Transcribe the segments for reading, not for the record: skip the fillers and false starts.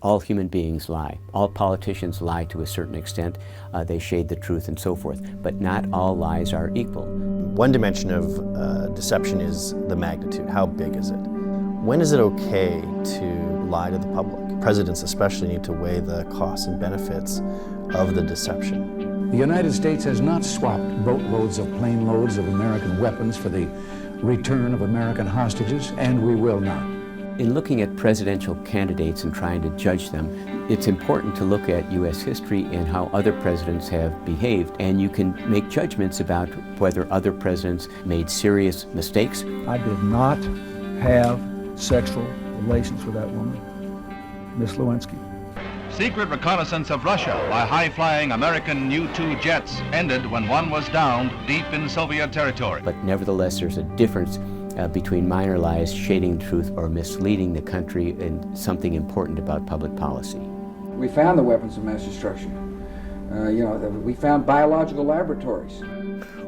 All human beings lie. All politicians lie to a certain extent. They shade the truth and so forth. But not all lies are equal. One dimension of deception is the magnitude. How big is it? When is it okay to lie to the public? Presidents especially need to weigh the costs and benefits of the deception. The United States has not swapped boatloads of plane loads of American weapons for the return of American hostages, and we will not. In looking at presidential candidates and trying to judge them, it's important to look at U.S. history and how other presidents have behaved, and you can make judgments about whether other presidents made serious mistakes. I did not have sexual relations with that woman, Miss Lewinsky. Secret reconnaissance of Russia by high-flying American U-2 jets ended when one was downed deep in Soviet territory. But nevertheless, there's a difference between minor lies, shading the truth, or misleading the country in something important about public policy. We found the weapons of mass destruction. We found biological laboratories.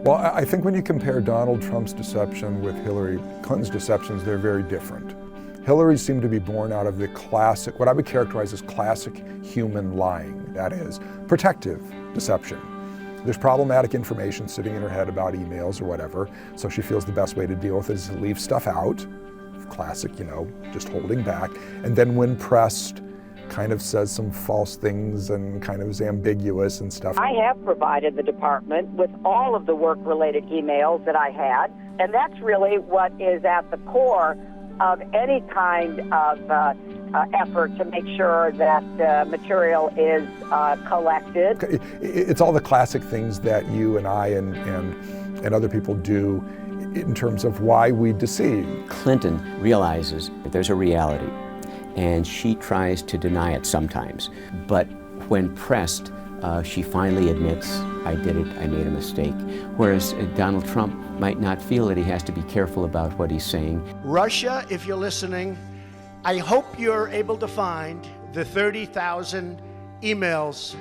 Well, I think when you compare Donald Trump's deception with Hillary Clinton's deceptions, they're very different. Hillary seemed to be born out of the classic, what I would characterize as classic human lying, that is, protective deception. There's problematic information sitting in her head about emails or whatever, so she feels the best way to deal with it is to leave stuff out. Classic, just holding back. And then when pressed, kind of says some false things and kind of is ambiguous and stuff. I have provided the department with all of the work-related emails that I had, and that's really what is at the core of any kind of effort to make sure that material is collected. It's all the classic things that you and I and other people do in terms of why we deceive. Clinton realizes that there's a reality, and she tries to deny it sometimes. But when pressed, she finally admits, I did it, I made a mistake. Whereas Donald Trump might not feel that he has to be careful about what he's saying. Russia, if you're listening, I hope you're able to find the 30,000 emails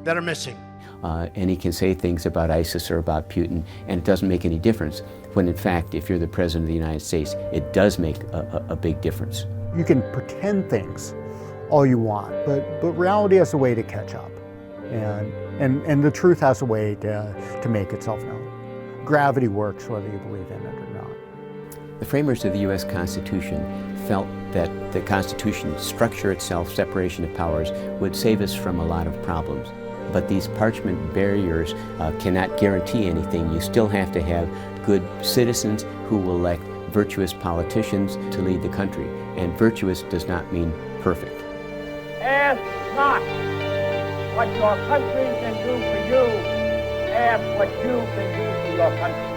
that are missing. And he can say things about ISIS or about Putin, and it doesn't make any difference, when in fact, if you're the President of the United States, it does make a big difference. You can pretend things all you want, but reality has a way to catch up. And the truth has a way to make itself known. Gravity works whether you believe in it or not. The framers of the U.S. Constitution felt that the Constitution structure itself, separation of powers, would save us from a lot of problems. But these parchment barriers cannot guarantee anything. You still have to have good citizens who will elect virtuous politicians to lead the country. And virtuous does not mean perfect. Ask not what your country can do for you. Ask what you can do for your country.